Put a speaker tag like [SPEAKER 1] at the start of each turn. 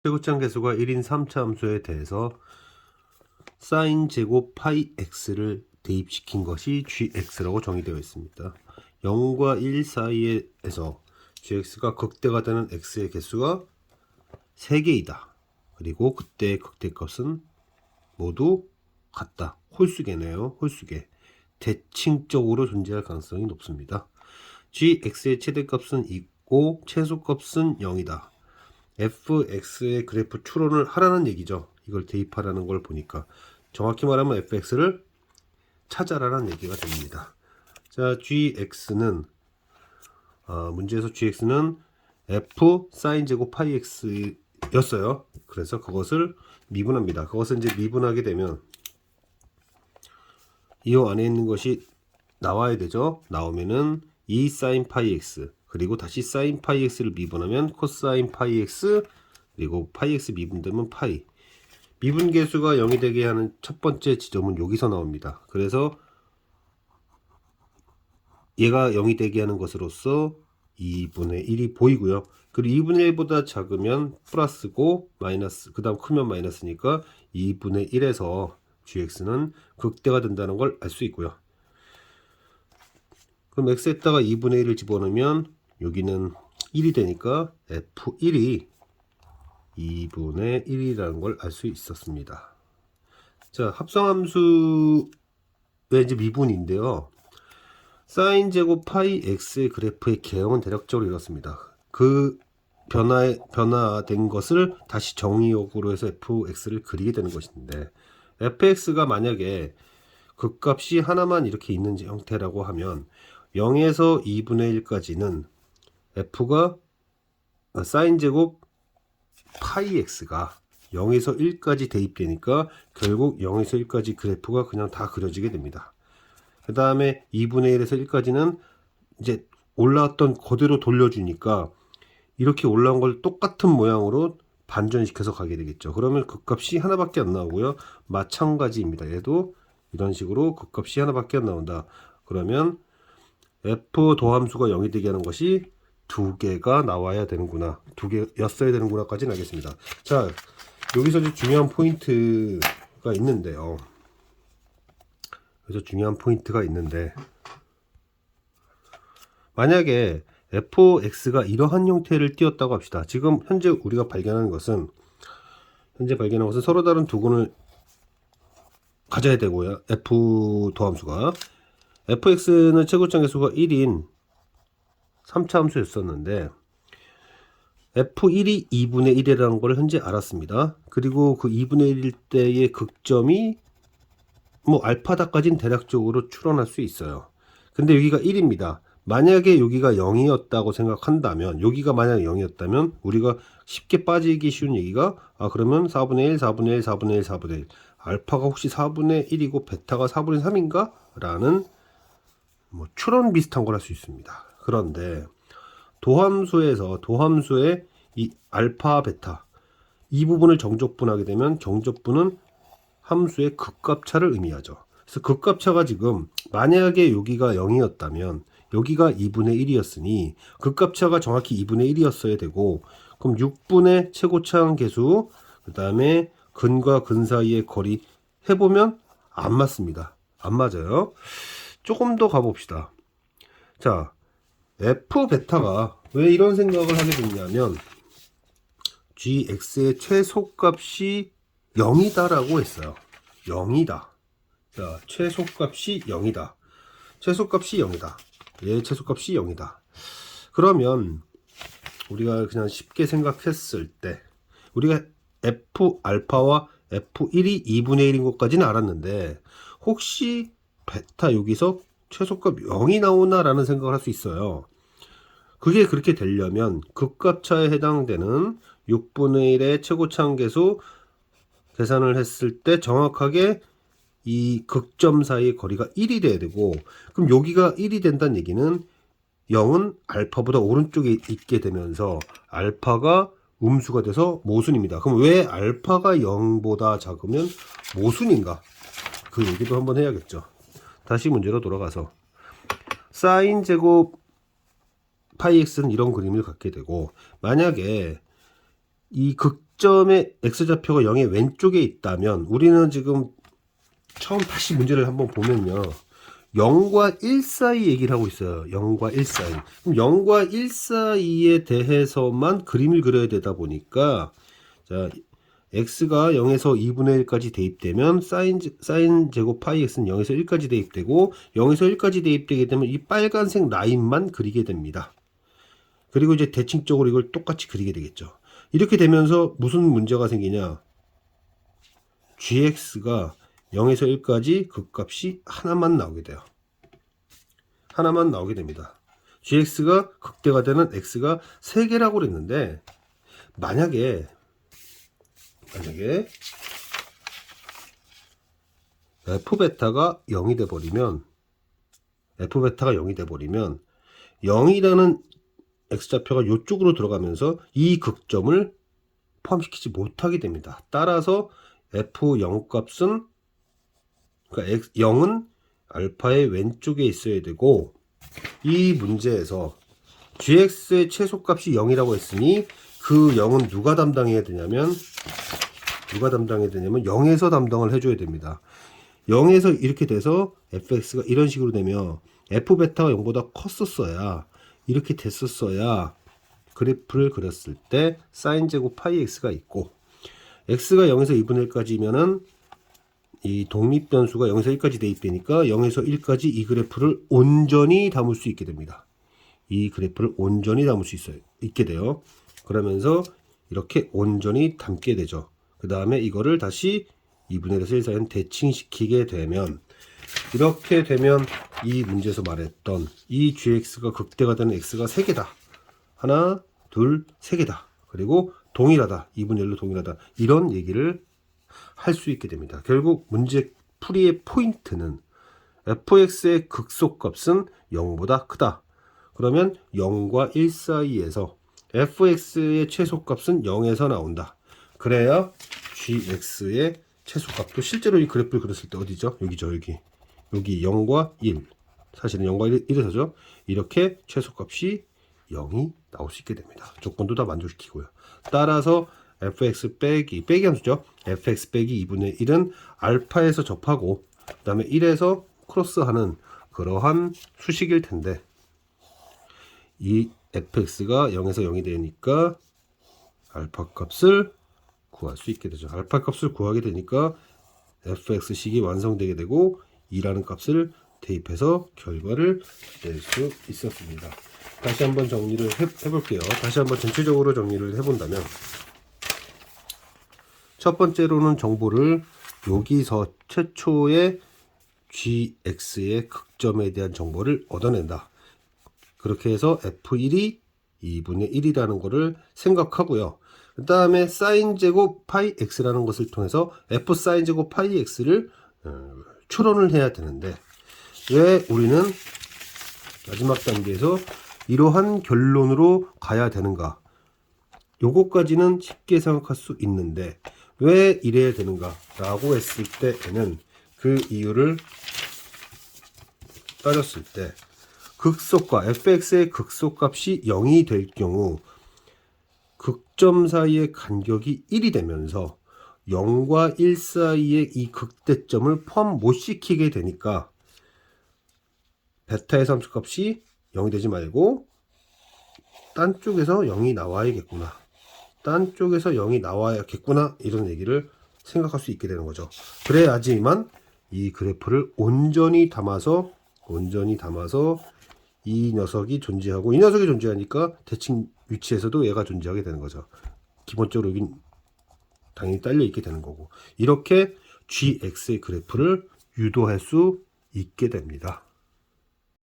[SPEAKER 1] 최고치항 계수가 1인 3차 함수에 대해서 sin 제곱 파이 x를 대입시킨 것이 gx라고 정의되어 있습니다. 0과 1 사이에서 gx가 극대가 되는 x의 개수가 3개이다. 그리고 그때의 극대값은 모두 같다. 홀수계네요. 홀수계. 대칭적으로 존재할 가능성이 높습니다. gx의 최대값은 2고 최소값은 0이다. fx의 그래프 추론을 하라는 얘기죠. 이걸 대입하라는 걸 보니까 정확히 말하면 fx를 찾아라는 얘기가 됩니다. 자, gx는 문제에서 gx는 f sin 제곱 파이 x 였어요. 그래서 그것을 미분합니다. 그것을 이제 미분하게 되면 이 안에 있는 것이 나와야 되죠. 나오면은 2 sin 파이 x 그리고 다시 sin 파이 x를 미분하면 코사인 파이 x 그리고 파이 x 미분되면 파이. 미분 계수가 0이 되게 하는 첫 번째 지점은 여기서 나옵니다. 그래서 얘가 0이 되게 하는 것으로서 2분의 1이 보이고요. 그리고 2분의 1보다 작으면 플러스고 마이너스, 그 다음 크면 마이너스니까 2분의 1에서 gx는 극대가 된다는 걸 알 수 있고요. 그럼 x에다가 2분의 1을 집어넣으면 여기는 1이 되니까 f1이 2분의 1이라는 걸 알 수 있었습니다. 자, 합성함수의 이제 미분인데요. 사인 제곱 파이 x의 그래프의 개형은 대략적으로 이렇습니다. 그 변화된 것을 다시 정의역으로 해서 fx를 그리게 되는 것인데, fx가 만약에 극값이 하나만 이렇게 있는 형태라고 하면 0에서 2분의 1까지는 f가 사인 제곱 파이 x가 0에서 1까지 대입되니까 결국 0에서 1까지 그래프가 그냥 다 그려지게 됩니다. 그 다음에 2분의 1에서 1까지는 이제 올라왔던 그대로 돌려주니까 이렇게 올라온 걸 똑같은 모양으로 반전시켜서 가게 되겠죠. 그러면 극값이 하나밖에 안 나오고요. 마찬가지입니다. 얘도 이런 식으로 극값이 하나밖에 안 나온다. 그러면 f 도함수가 0이 되게 하는 것이 2개가 나와야 되는구나. 2개였어야 되는구나까지는 알겠습니다. 자, 여기서 이제 중요한 포인트가 있는데요. 만약에 fx가 이러한 형태를 띄었다고 합시다. 지금 현재 우리가 발견한 것은 서로 다른 두근을 가져야 되고요. f 도함수가 fx는 최고점 계수가 1인 3차 함수였었는데 f1이 2분의 1이라는 걸 현재 알았습니다. 그리고 그 2분의 1일 때의 극점이 뭐 알파다까지는 대략적으로 추론할 수 있어요. 근데 여기가 1입니다. 만약에 여기가 0이었다고 생각한다면, 여기가 만약에 0이었다면 우리가 쉽게 빠지기 쉬운 얘기가 그러면 4분의 1, 4분의 1, 4분의 1, 4분의 1 알파가 혹시 4분의 1이고 베타가 4분의 3인가? 라는 뭐 추론 비슷한 걸 할 수 있습니다. 그런데 도함수의 이 알파, 베타 이 부분을 정적분하게 되면 정적분은 함수의 극값차를 의미하죠. 그래서 극값차가 지금 만약에 여기가 0이었다면 여기가 2분의 1이었으니 극값차가 정확히 2분의 1이었어야 되고, 그럼 6분의 최고차항 계수 그 다음에 근과 근 사이의 거리 해보면 안 맞습니다. 안 맞아요. 조금 더 가봅시다. 자, f 베타가 왜 이런 생각을 하게 됐냐면 gx의 최소값이 0이다라고 했어요. 0이다. 자, 최소값이 0이다. 최소값이 0이다. 얘 최소값이 0이다. 그러면 우리가 그냥 쉽게 생각했을 때 우리가 f 알파와 f1이 2분의 1인 것까지는 알았는데 혹시 베타 여기서 최소값 0이 나오나 라는 생각을 할 수 있어요. 그게 그렇게 되려면 극값차에 해당되는 6분의 1의 최고차항 계수 계산을 했을 때 정확하게 이 극점 사이의 거리가 1이 돼야 되고, 그럼 여기가 1이 된다는 얘기는 0은 알파보다 오른쪽에 있게 되면서 알파가 음수가 돼서 모순입니다. 그럼 왜 알파가 0보다 작으면 모순인가? 그 얘기도 한번 해야겠죠. 다시 문제로 돌아가서 사인 제곱 파이 x는 이런 그림을 갖게 되고, 만약에 이 시점에 x좌표가 0의 왼쪽에 있다면 우리는 지금 처음 다시 문제를 한번 보면요. 0과 1 사이 얘기를 하고 있어요. 0과 1 사이. 그럼 0과 1 사이에 대해서만 그림을 그려야 되다 보니까 자, x가 0에서 2분의 1까지 대입되면 사인 제곱 파이 x는 0에서 1까지 대입되고 0에서 1까지 대입되게 되면 이 빨간색 라인만 그리게 됩니다. 그리고 이제 대칭적으로 이걸 똑같이 그리게 되겠죠. 이렇게 되면서 무슨 문제가 생기냐? gx가 0에서 1까지 극값이 하나만 나오게 돼요. 하나만 나오게 됩니다. gx가 극대가 되는 x가 3개라고 그랬는데 만약에 f베타가 0이 돼버리면 f베타가 0이 돼버리면 0이라는 x좌표가 이쪽으로 들어가면서 이 극점을 포함시키지 못하게 됩니다. 따라서 f0 값은 그러니까 0은 알파의 왼쪽에 있어야 되고 이 문제에서 gx의 최소값이 0이라고 했으니 그 0은 누가 담당해야 되냐면 0에서 담당을 해줘야 됩니다. 0에서 이렇게 돼서 fx가 이런 식으로 되면 f베타가 0보다 컸었어야 이렇게 됐었어야 그래프를 그렸을 때 사인 제곱 파이 x가 있고 x가 0에서 2분의 1까지면은 이 독립변수가 0에서 1까지 대입되니까 0에서 1까지 이 그래프를 온전히 담을 수 있게 됩니다. 이 그래프를 온전히 담을 수 있게 돼요. 그러면서 이렇게 온전히 담게 되죠. 그 다음에 이거를 다시 2분의 1에서 1 사이는 대칭시키게 되면 이렇게 되면 이 문제에서 말했던 이 gx가 극대가 되는 x가 3개다. 하나, 둘, 3개다. 그리고 동일하다. 2분의 1로 동일하다. 이런 얘기를 할 수 있게 됩니다. 결국 문제 풀이의 포인트는 fx의 극소값은 0보다 크다. 그러면 0과 1 사이에서 fx의 최소값은 0에서 나온다. 그래야 gx의 최소값도 실제로 이 그래프를 그렸을 때 어디죠? 여기죠. 여기 0과 1. 사실은 0과 1에서죠. 이렇게 최소값이 0이 나올 수 있게 됩니다. 조건도 다 만족시키고요. 따라서 fx 빼기 함수죠. fx 빼기 2분의 1은 알파에서 접하고 그 다음에 1에서 크로스하는 그러한 수식일 텐데 이 fx가 0에서 0이 되니까 알파 값을 구할 수 있게 되죠. 알파 값을 구하게 되니까 fx식이 완성되게 되고 2라는 값을 대입해서 결과를 낼 수 있었습니다. 다시 한번 정리를 해볼게요. 다시 한번 전체적으로 정리를 해본다면 첫 번째로는 정보를 여기서 최초의 gx의 극점에 대한 정보를 얻어낸다. 그렇게 해서 f1이 2분의 1이라는 것을 생각하고요. 그 다음에 사인 제곱 파이 x라는 것을 통해서 f 사인 제곱 파이 x를 추론을 해야 되는데 왜 우리는 마지막 단계에서 이러한 결론으로 가야 되는가? 요거까지는 쉽게 생각할 수 있는데 왜 이래야 되는가? 라고 했을 때에는 그 이유를 따졌을 때 극소값 fx의 극소값이 0이 될 경우 극점 사이의 간격이 1이 되면서 0과 1 사이의 이 극대점을 포함 못 시키게 되니까 베타의 함수값이 0이 되지 말고 딴 쪽에서 0이 나와야겠구나. 딴 쪽에서 0이 나와야겠구나. 이런 얘기를 생각할 수 있게 되는 거죠. 그래야지만 이 그래프를 온전히 담아서 이 녀석이 존재하고 이 녀석이 존재하니까 대칭 위치에서도 얘가 존재하게 되는 거죠. 기본적으로 여긴 당연히 딸려 있게 되는 거고 이렇게 gx의 그래프를 유도할 수 있게 됩니다.